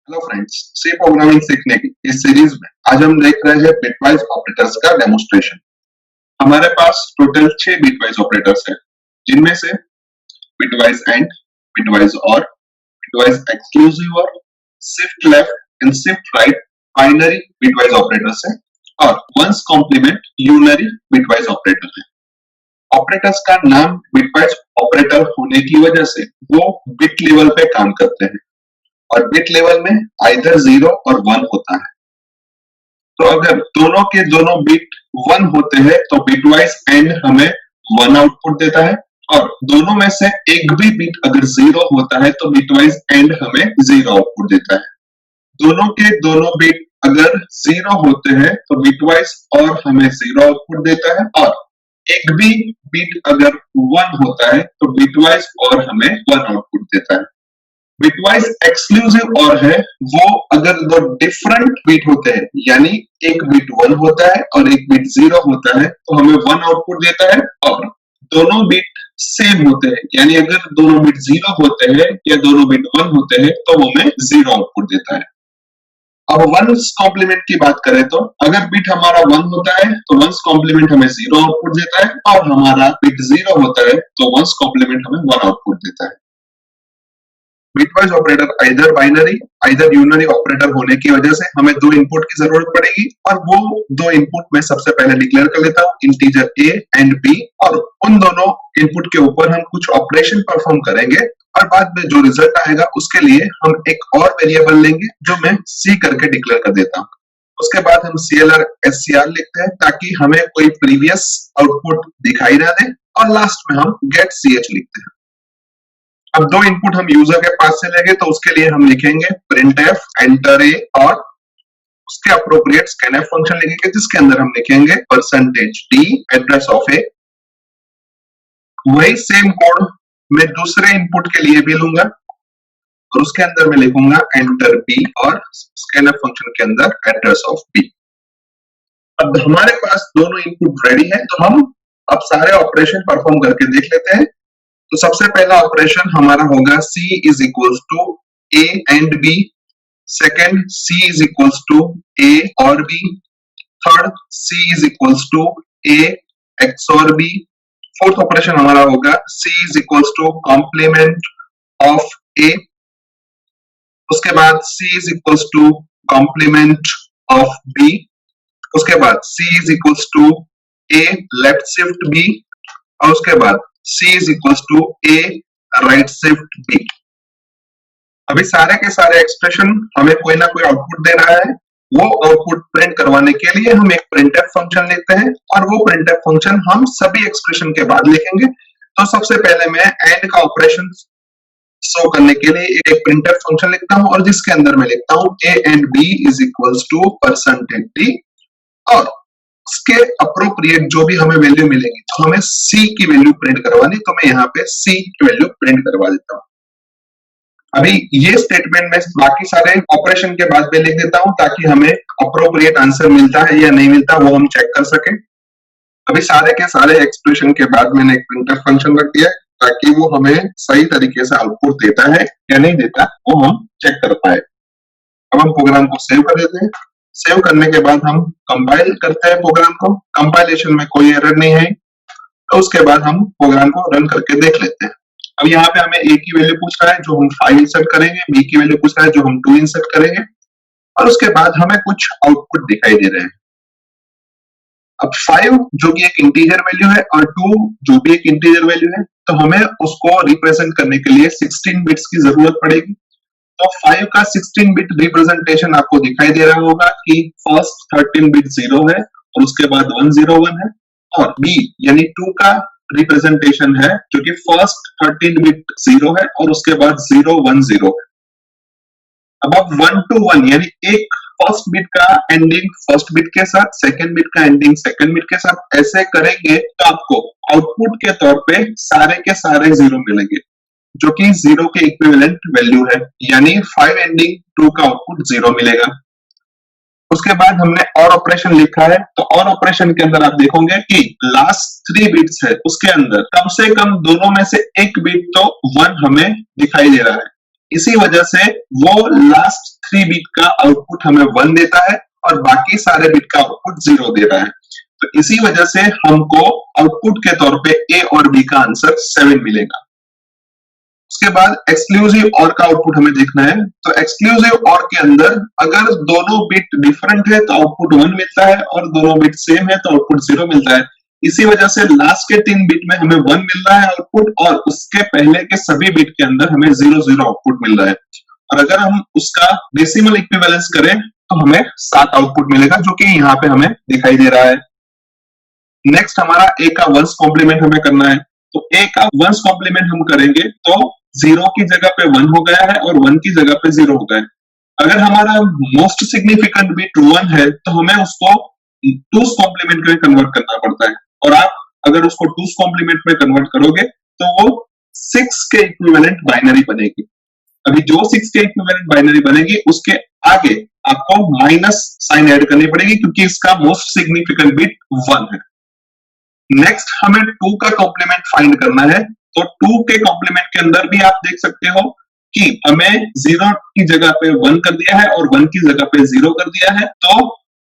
Hello friends, सी programming सीखने की इस सीरीज में आज हम देख रहे हैं बिटवाइज ऑपरेटर्स का डेमोन्स्ट्रेशन। हमारे पास टोटल 6 बिटवाइज ऑपरेटर्स हैं, जिनमें से bitwise and, bitwise or, bitwise exclusive or, shift left and shift right binary bitwise operators हैं और one's complement unary bitwise operator है। ऑपरेटर्स का नाम बिटवाइज ऑपरेटर होने की वजह से वो बिट लेवल पे काम करते हैं और बिट लेवल में आइदर 0 और 1 होता है। तो अगर दोनों के दोनों बिट 1 होते हैं तो बिटवाइज एंड हमें 1 आउटपुट देता है और दोनों में से एक भी बिट अगर 0 होता है तो बिटवाइज एंड हमें 0 आउटपुट देता है। दोनों के दोनों बिट अगर 0 होते हैं तो बिटवाइज और हमें 0 आउटपुट देता है और एक भी बिट अगर 1 होता है तो बिटवाइज और हमें 1 आउटपुट देता है। बिटवाइज एक्सक्लूसिव और है वो अगर दो डिफरेंट बिट होते हैं, यानी एक बिट 1 होता है और एक बिट 0 होता है तो हमें 1 आउटपुट देता है और दोनों बिट सेम होते हैं, यानी अगर दोनों बिट 0 होते हैं या दोनों बिट 1 होते हैं तो वो हमें 0 आउटपुट देता है। अब वंस कॉम्प्लीमेंट की बात करें तो अगर बिट हमारा 1 होता है तो वंस कॉम्प्लीमेंट हमें 0 आउटपुट देता है और हमारा बिट 0 होता है तो वंस कॉम्प्लीमेंट हमें 1 आउटपुट देता है। Bitwise operator either binary either unary operator होने की वजह से हमें दो इनपुट की जरूरत पड़ेगी और वो दो इनपुट में सबसे पहले डिक्लेयर कर लेता हूं इंटीजर a एंड b और उन दोनों इनपुट के ऊपर हम कुछ ऑपरेशन परफॉर्म करेंगे और बाद में जो रिजल्ट आएगा उसके लिए हम एक और वेरिएबल लेंगे जो मैं c करके डिक्लेयर कर देता हूं। उसके बाद हम clr scr लिखते हैं ताकि हमें कोई प्रीवियस आउटपुट दिखाई ना दे और लास्ट में हम गेट ch लिखते हैं। अब दो इनपुट हम यूजर के पास से लेंगे तो उसके लिए हम लिखेंगे printf enter a और उसके अप्रोप्रिएट scanf फंक्शन लिखेंगे जिसके अंदर हम लिखेंगे %d एड्रेस ऑफ a। वही सेम कोड मैं दूसरे इनपुट के लिए भी लूंगा और उसके अंदर मैं लिखूंगा enter b और scanf फंक्शन के अंदर एड्रेस ऑफ b। अब हमारे पास दोनों इनपुट रेडी है तो हम अब सारे ऑपरेशन परफॉर्म करके देख लेते हैं। तो सबसे पहला ऑपरेशन हमारा होगा c is equals to a and b, second c is equals to a or b, third c is equals to a XOR b, fourth operation हमारा होगा c is equals to complement of a, उसके बाद c is equals to complement of b, उसके बाद c is equals to a left shift b और उसके बाद c is equals to a right shift b। अभी सारे के सारे एक्सप्रेशन हमें कोई ना कोई आउटपुट दे रहा है, वो आउटपुट प्रिंट करवाने के लिए हम एक printf फंक्शन लिखते हैं और वो printf फंक्शन हम सभी एक्सप्रेशन के बाद लिखेंगे। तो सबसे पहले मैं एंड का ऑपरेशन शो करने के लिए एक printf फंक्शन लिखता हूं और जिसके अंदर मैं लिखता हूं a and b is equals to %d और उसके अप्रोप्रिएट जो भी हमें वैल्यू मिलेगी तो हमें c की वैल्यू प्रिंट करवानी, तो मैं यहाँ पे c की वैल्यू प्रिंट करवा देता हूँ। अभी ये स्टेटमेंट में बाकी सारे ऑपरेशन के बाद में लिख देता हूँ ताकि हमें अप्रोप्रिएट आंसर मिलता है या नहीं मिलता वो हम चेक कर सके। अभी सारे के सारे एक्सप्रेशन के बाद मैंने एक प्रिंटफ फंक्शन रख दिया ताकि वो हमें सही तरीके से आउटपुट देता है या नहीं देता वो हम चेक कर पाए। अब हम प्रोग्राम को सेव कर देते हैं। सेव करने के बाद हम कंपाइल करते हैं प्रोग्राम को, कंपाइलेशन में कोई एरर नहीं है तो उसके बाद हम प्रोग्राम को रन करके देख लेते हैं। अब यहाँ पे हमें a की वैल्यू पूछ रहा है जो हम 5 इंसर्ट करेंगे, b की वैल्यू पूछ रहा है जो हम 2 इंसर्ट करेंगे और उसके बाद हमें कुछ आउटपुट दिखाई दे रहे हैं। अब 5 जो कि एक इंटीजर वैल्यू है और 2 जो भी एक इंटीजर वैल्यू है तो हमें उसको रिप्रेजेंट करने के लिए 16 बिट्स की जरूरत पड़ेगी। तो 5 का 16 बिट रिप्रेजेंटेशन आपको दिखाई दे रहा होगा कि फर्स्ट 13 बिट 0 है और उसके बाद 101 है और b यानी 2 का रिप्रेजेंटेशन है जो कि फर्स्ट 13 बिट 0 है और उसके बाद 010 है। अब 1 to 1 यानी एक फर्स्ट बिट का एंडिंग फर्स्ट बिट के साथ, सेकंड बिट का एंडिंग सेकंड बिट के साथ ऐसे करेंगे तो आपको आउटपुट के तौर पे सारे के सारे 0 मिलेंगे जो कि 0 के इक्विवेलेंट वैल्यू है, यानी 5 एंडिंग 2 का आउटपुट 0 मिलेगा। उसके बाद हमने और ऑपरेशन लिखा है तो और ऑपरेशन के अंदर आप देखोगे कि लास्ट 3 बिट्स है उसके अंदर कम से कम दोनों में से एक बिट तो 1 हमें दिखाई दे रहा है। इसी वजह से वो लास्ट 3 बिट का आउटपुट हमें 1 देता है और बाकी सारे बिट का आउटपुट 0 दे रहा है। तो इसी वजह से हमको आउटपुट के तौर पे ए और बी का आंसर 7 मिलेगा। उसके बाद एक्सक्लूसिव और का आउटपुट हमें देखना है। तो एक्सक्लूसिव और के अंदर अगर दोनों बिट डिफरेंट है तो आउटपुट 1 मिलता है और दोनों बिट सेम है तो आउटपुट 0 मिलता है। इसी वजह से लास्ट के 3 बिट में हमें 1 मिल रहा है आउटपुट और उसके पहले के सभी बिट के अंदर हमें 0 0 आउटपुट मिल रहा है। और अगर हम उसका डेसिमल इक्विवेलेंस करें तो हमें 7 आउटपुट मिलेगा, जो कि यहाँ पे हमें दिखाई दे रहा है। नेक्स्ट हमारा ए का वंस कॉम्प्लीमेंट हमें करना है। तो ए का वंस कॉम्प्लीमेंट हम करेंगे तो 0 की जगह पे 1 हो गया है और 1 की जगह पे 0 हो गया है। अगर हमारा मोस्ट सिग्निफिकेंट बिट 1 है तो हमें उसको 2's कॉम्प्लीमेंट में कन्वर्ट करना पड़ता है और आप अगर उसको 2's कॉम्प्लीमेंट में कन्वर्ट करोगे तो वो 6 के इक्विवेलेंट बाइनरी बनेगी। अभी जो 6 के इक्विवेलेंट बाइनरी बनेगी उसके आगे आपको माइनस साइन ऐड करनी पड़ेगी क्योंकि इसका मोस्ट सिग्निफिकेंट बिट 1 है। नेक्स्ट हमें 2 का कॉम्प्लीमेंट फाइंड करना है। तो 2 के कॉम्प्लीमेंट के अंदर भी आप देख सकते हो कि हमें 0 की जगह पे 1 कर दिया है और 1 की जगह पे 0 कर दिया है। तो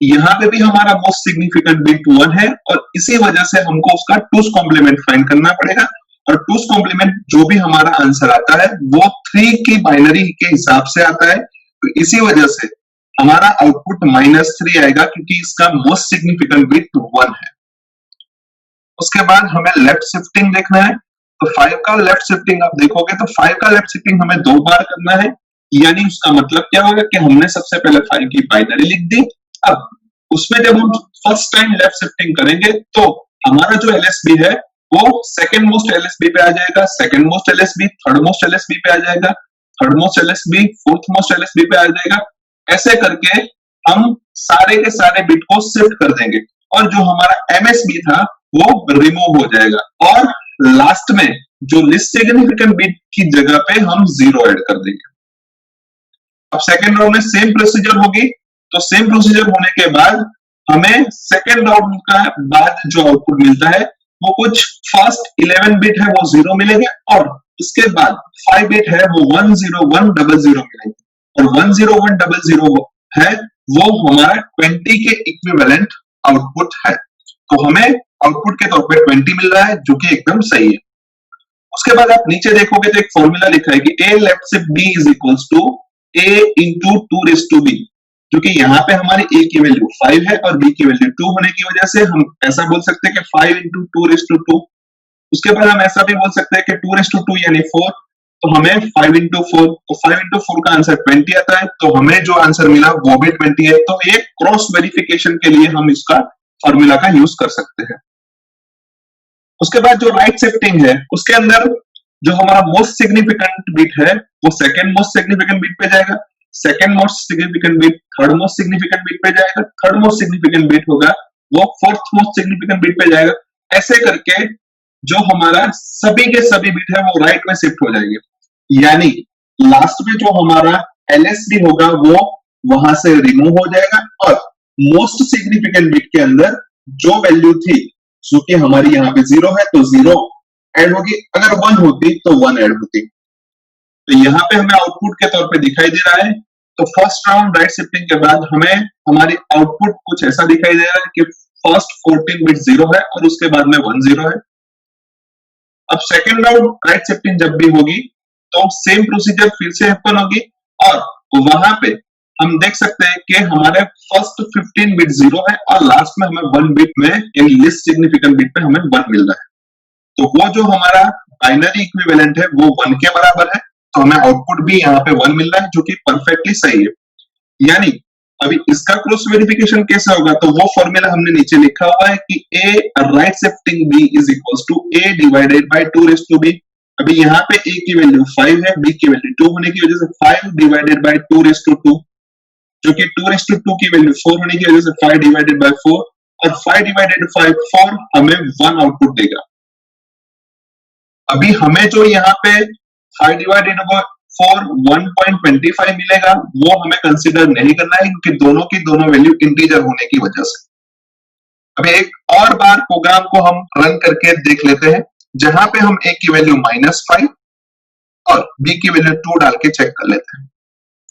यहाँ पे भी हमारा मोस्ट सिग्निफिकेंट बिट 1 है और इसी वजह से हमको उसका 2's कॉम्प्लीमेंट फाइंड करना पड़ेगा और 2's कॉम्प्लीमेंट जो भी हमारा आंसर आता है वो 3 की बाइनरी के हिसाब से आता है। तो इसी वजह से हमारा आउटपुट -3 आएगा क्योंकि इसका मोस्ट सिग्निफिकेंट बिट 1 है। उसके बाद हमें लेफ्ट शिफ्टिंग देखना है। तो 5 का लेफ्ट शिफ्टिंग आप देखोगे तो 5 का लेफ्ट शिफ्टिंग हमें 2 बार करना है, यानी उसका मतलब क्या होगा कि हमने सबसे पहले 5 की बाइनरी लिख दी। अब उसमें जब हम फर्स्ट टाइम लेफ्ट शिफ्टिंग करेंगे तो हमारा जो एलएसबी है वो सेकंड मोस्ट एलएसबी पे आ जाएगा, second most LSB third most LSB पे आ जाएगा, third most LSB fourth most LSB पे आ जाएगा। ऐसे करके हम सारे के सारे बिट को शिफ्ट कर देंगे और जो हमारा एमएसबी था वो रिमूव हो जाएगा और लास्ट में जो लिस्ट सिग्निफिकेंट बिट की जगह पे हम 0 ऐड कर देंगे। अब सेकेंड राउंड में सेम प्रोसीजर होगी। तो सेम प्रोसीजर होने के बाद हमें सेकेंड राउंड का बाद जो आउटपुट मिलता है वो कुछ फर्स्ट 11 बिट है वो 0 मिलेंगे और उसके बाद 5 बिट है वो 10100 मिलेंगे और 10100 है वो हमारा 20 के इक्विवेलेंट आउटपुट है। तो हमें आउटपुट के तौर पे 20 मिल रहा है जो कि एकदम सही है। उसके बाद आप नीचे देखोगे तो एक फॉर्मूला लिखा है कि a left shift b is equals to a into 2 जो कि यहाँ पे हमारी a की वैल्यू 5 है और b की वैल्यू 2 होने की वजह से हम ऐसा बोल सकते हैं कि 5 इंटू 2 उसके बाद हम ऐसा भी बोल सकते हैं कि 2 यानी 4। तो हमें 5 इंटू 4 तो 5 इंटू 4 का आंसर 20 आता है। तो हमें जो आंसर मिला वो भी 20 है। तो एक क्रॉस वेरिफिकेशन के लिए हम इसका फॉर्मूला का यूज कर सकते हैं। उसके बाद जो राइट शिफ्टिंग है उसके अंदर जो हमारा मोस्ट सिग्निफिकेंट बिट है वो सेकंड मोस्ट सिग्निफिकेंट बिट पे जाएगा, second most significant bit third most significant bit पे जाएगा, थर्ड मोस्ट सिग्निफिकेंट बिट होगा वो फोर्थ मोस्ट सिग्निफिकेंट बिट पे जाएगा। ऐसे करके जो हमारा सभी के सभी बिट है वो राइट में शिफ्ट हो जाएंगे, यानी लास्ट में जो हमारा एलएसबी होगा वो वहां से रिमूव हो जाएगा और मोस्ट सिग्निफिकेंट बिट के अंदर जो वैल्यू थी जो कि हमारी यहाँ पे 0 है तो 0 ऐड होगी, अगर 1 होती तो 1 ऐड होती। तो यहाँ पे हमें आउटपुट के तौर पे दिखाई दे रहा है। तो फर्स्ट राउंड राइट शिफ्टिंग के बाद हमें हमारी आउटपुट कुछ ऐसा दिखाई दे रहा है कि फर्स्ट 14 बिट 0 है और उसके बाद में 1 0 है। अब सेकेंड राउंड राइट शिफ्टिंग जब भी होगी तो सेम प्रोसीजर फिर से हैपन होगी और वहां पे हम देख सकते हैं कि हमारे फर्स्ट 15 बिट 0 है और लास्ट में हमें 1 बिट में इन लिस्ट सिग्निफिकेंट बिट पे हमें 1 मिल रहा है। तो वो जो हमारा बाइनरी इक्विवेलेंट है वो 1 के बराबर है। तो हमें आउटपुट भी यहाँ पे 1 मिल रहा है जो कि परफेक्टली सही है। यानी अभी इसका क्रॉस वेरिफिकेशन कैसे होगा तो वो फॉर्मूला हमने नीचे लिखा हुआ है कि a right shifting b is equals to a divided by 2b। अभी यहाँ पे a की वैल्यू 5 है, b की वैल्यू 2 होने की वजह से 5 डिवाइडेड बाय 2 जो कि 2 की वैल्यू 4 होने की वजह से 5 डिवाइडेड बाय 4 और 5 डिवाइडेड 5 4 हमें 1 आउटपुट देगा। अभी हमें जो यहाँ पे 5 डिवाइडेड बाय 4 1.25 मिलेगा वो हमें कंसीडर नहीं करना है क्योंकि दोनों की दोनों वैल्यू इंटीजर होने की वजह से। अभी एक और बार प्रोग्राम को हम रन करके देख लेते हैं जहां पे हम a की वैल्यू -5 और b की वैल्यू 2 डाल के चेक कर लेते हैं।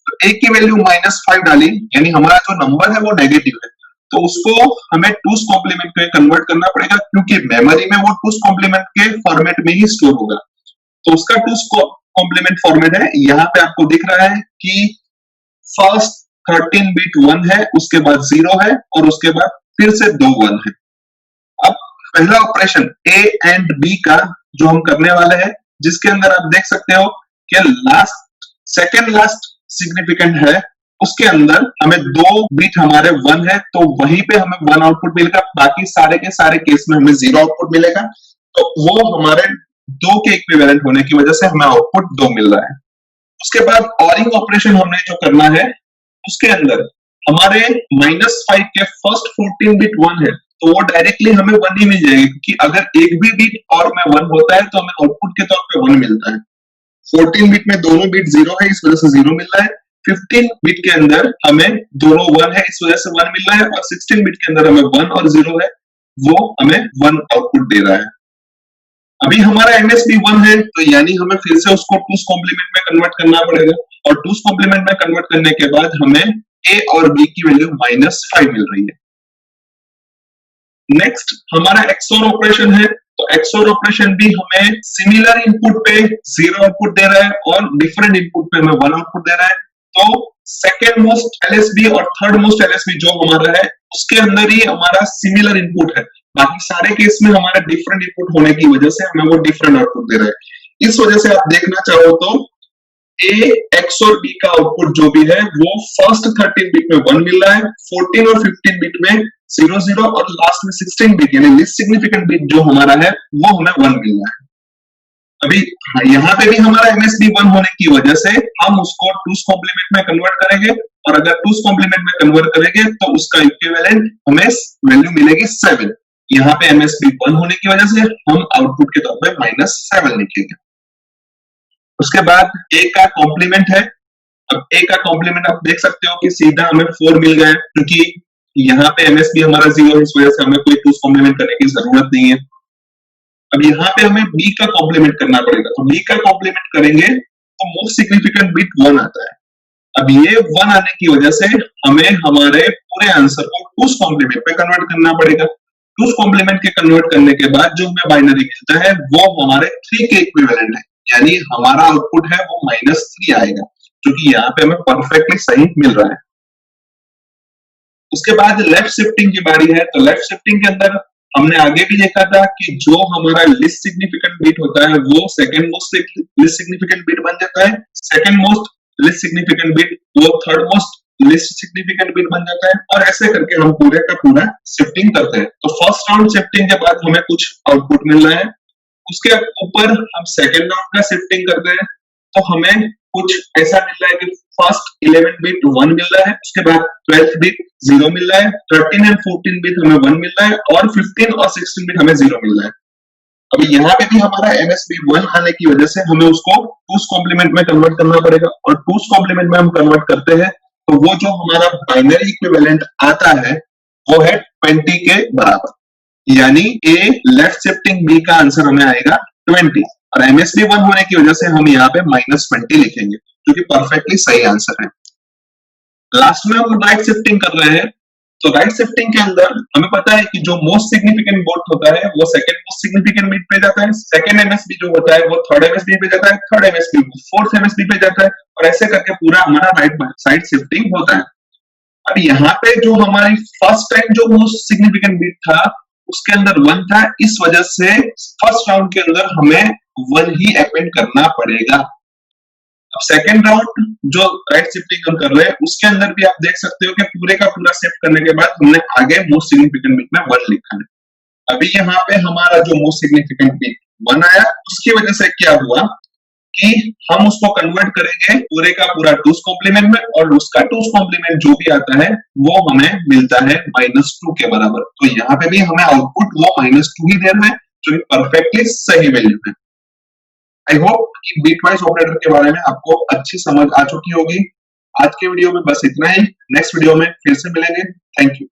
तो तो a की वैल्यू -5 डाली, यानी हमारा जो नंबर है वो नेगेटिव है, तो उसको हमें टूस कॉम्प्लीमेंट में कन्वर्ट करना पड़ेगा, क्योंकि मेमोरी में वो टूस कॉम्प्लीमेंट के फॉर्मेट में ही स्टोर होगा। तो उसका टूस कॉम्प्लीमेंट फॉर्मेट है, यहाँ पे आपको दिख रहा है कि फर्स्ट 13 बिट 1 है, उसके बाद 0 है और उसके बाद फिर से 2 1 है। अब पहला ऑपरेशन a एंड b का जो हम करने वाले हैं, जिसके अंदर आप देख सकते हो कि सेकेंड लास्ट सिग्निफिकेंट है, उसके अंदर हमें 2 बिट हमारे 1 है, तो वहीं पे हमें 1 आउटपुट मिलेगा, बाकी सारे के सारे केस में हमें 0 आउटपुट मिलेगा। तो वो हमारे 2 के इक्विवेलेंट होने की वजह से हमें आउटपुट 2 मिल रहा है। उसके बाद ऑरिंग ऑपरेशन हमने जो करना है, उसके अंदर हमारे -5 के फर्स्ट 14 बिट 1 है, तो वो डायरेक्टली हमें 1 ही मिल जाएगा, क्योंकि अगर एक भी बिट और में 1 होता है तो हमें आउटपुट के तौर पे 1 मिलता है। 14 बिट में दोनों बिट 0 है, इस वजह से 0 मिल रहा है। 15 बिट के अंदर हमें दोनों 1 है, इस वजह से 1 मिल रहा है, और 16 बिट के अंदर हमें 1 और 0 है, वो हमें 1 आउटपुट दे रहा है। अभी हमारा MSB 1 है, तो यानी हमें फिर से उसको टूस कॉम्प्लीमेंट में कन्वर्ट करना पड़ेगा, और टूस कॉम्प्लीमेंट में कन्वर्ट करने के बाद हमें a और b की वैल्यू -5 मिल रही है। नेक्स्ट हमारा XOR ऑपरेशन है, तो XOR ऑपरेशन भी हमें सिमिलर इनपुट पे 0 आउटपुट दे रहा है और डिफरेंट इनपुट पे हमें 1 आउटपुट दे रहा है। तो सेकेंड मोस्ट LSB और थर्ड मोस्ट LSB जो हमारा है, उसके अंदर ही हमारा सिमिलर इनपुट है, बाकी सारे केस में हमारा डिफरेंट इनपुट होने की वजह से हमें वो डिफरेंट आउटपुट दे रहा है। इस वजह से आप देखना चाहो तो A XOR B का आउटपुट जो भी है वो फर्स्ट 13 बिट में 1 मिल रहा है, 14 और 15 बिट में 0 0 और लास्ट में 16 बिट यानी लीस्ट सिग्निफिकेंट बिट जो हमारा है वो हमें 1 मिल रहा है। अभी यहाँ पे भी हमारा MSB 1 होने की वजह से हम उसको टूस कॉम्प्लीमेंट में कन्वर्ट करेंगे, और अगर टूस कॉम्प्लीमेंट में कन्वर्ट करेंगे तो उसका इक्विवेलेंट हमें वैल्यू मिलेगी 7। यहाँ पे MSB 1 होने की वजह से हम आउटपुट के तौर पे -7 लिखेंगे। उसके बाद a का कॉम्प्लीमेंट है। अब a का कॉम्प्लीमेंट आप देख सकते हो कि सीधा हमें 4 मिल गया है, क्योंकि यहाँ पे MSB हमारा 0 है, इस वजह से हमें कोई टूस कॉम्प्लीमेंट करने की जरूरत नहीं है। अब यहाँ पे हमें b का कॉम्प्लीमेंट करना पड़ेगा, तो b का कॉम्प्लीमेंट करेंगे तो मोस्ट सिग्निफिकेंट बिट 1 आता है। अब ये 1 आने की वजह से हमें हमारे पूरे आंसर को टूस कॉम्प्लीमेंट में कन्वर्ट करना पड़ेगा। टूस कॉम्प्लीमेंट के कन्वर्ट करने के बाद जो हमें बाइनरी मिलता है वो हमारे 3 के इक्विवेलेंट है, यानी हमारा आउटपुट है वो -3 आएगा, क्योंकि यहाँ पे हमें परफेक्टली सही मिल रहा है। उसके बाद लेफ्ट शिफ्टिंग की बारी है, तो लेफ्ट शिफ्टिंग के अंदर हमने आगे भी देखा था कि जो हमारा लिस्ट सिग्निफिकेंट बिट होता है वो second most least significant bit बन जाता है, second most least significant bit वो third most least significant bit बन जाता है, और ऐसे करके हम पूरे का पूरा शिफ्टिंग करते हैं। तो फर्स्ट राउंड शिफ्टिंग के बाद हमें कुछ आउटपुट मिल रहा है, उसके ऊपर हम सेकेंड राउंड का शिफ्टिंग करते हैं तो हमें कुछ ऐसा मिल रहा है कि फर्स्ट 11 बिट 1 मिल रहा है, उसके बाद 12th बिट 0 मिल रहा है, 13 एंड 14 बिट हमें 1 मिल रहा है, और 15 और 16 बिट हमें 0 मिल रहा है। अभी यहाँ पे भी हमारा MSB 1 आने की वजह से हमें उसको टूस कॉम्प्लीमेंट में कन्वर्ट करना पड़ेगा, और टूस कॉम्प्लीमेंट में हम कन्वर्ट करते हैं तो वो जो हमारा बाइनरी इक्विवेलेंट आता है वो है 20 के बराबर, यानी A लेफ्ट शिफ्टिंग B का आंसर हमें आएगा 20, और MSB 1 होने की वजह से हम यहाँ पे -20 लिखेंगे, जो कि परफेक्टली सही आंसर है। लास्ट में हम राइट शिफ्टिंग कर रहे हैं, तो राइट शिफ्टिंग के अंदर हमें पता है कि जो मोस्ट सिग्निफिकेंट बिट होता है वो सेकंड मोस्ट सिग्निफिकेंट बिट पे जाता है, सेकंड MSB जो होता है वो थर्ड MSB पे जाता है, थर्ड MSB फोर्थ MSB पे जाता है, और ऐसे करके पूरा हमारा राइट साइड शिफ्टिंग होता है। अब यहाँ पे जो हमारी फर्स्ट टाइम जो मोस्ट सिग्निफिकेंट बिट था उसके अंदर 1 था, इस वजह से फर्स्ट राउंड के अंदर हमें 1 ही अपेंड करना पड़ेगा। अब सेकेंड राउंड जो राइट शिफ्टिंग हम कर रहे हैं उसके अंदर भी आप देख सकते हो कि पूरे का पूरा शिफ्ट करने के बाद हमने आगे मोस्ट सिग्निफिकेंट बिट में 1 लिखा है। अभी यहाँ पे हमारा जो मोस्ट सिग्निफिकेंट बिट 1 आया, उसकी वजह से क्या हुआ कि हम उसको कन्वर्ट करेंगे पूरे का पूरा टूस कॉम्प्लीमेंट में, और उसका टूस कॉम्प्लीमेंट जो भी आता है वो हमें मिलता है -2 के बराबर। तो यहाँ पे भी हमें आउटपुट वो -2 ही दे रहा है, जो परफेक्टली सही वैल्यू है। आई होप कि बिटवाइज ऑपरेटर के बारे में आपको अच्छी समझ आ चुकी होगी। आज के वीडियो में बस इतना ही, नेक्स्ट वीडियो में फिर से मिलेंगे। Thank you.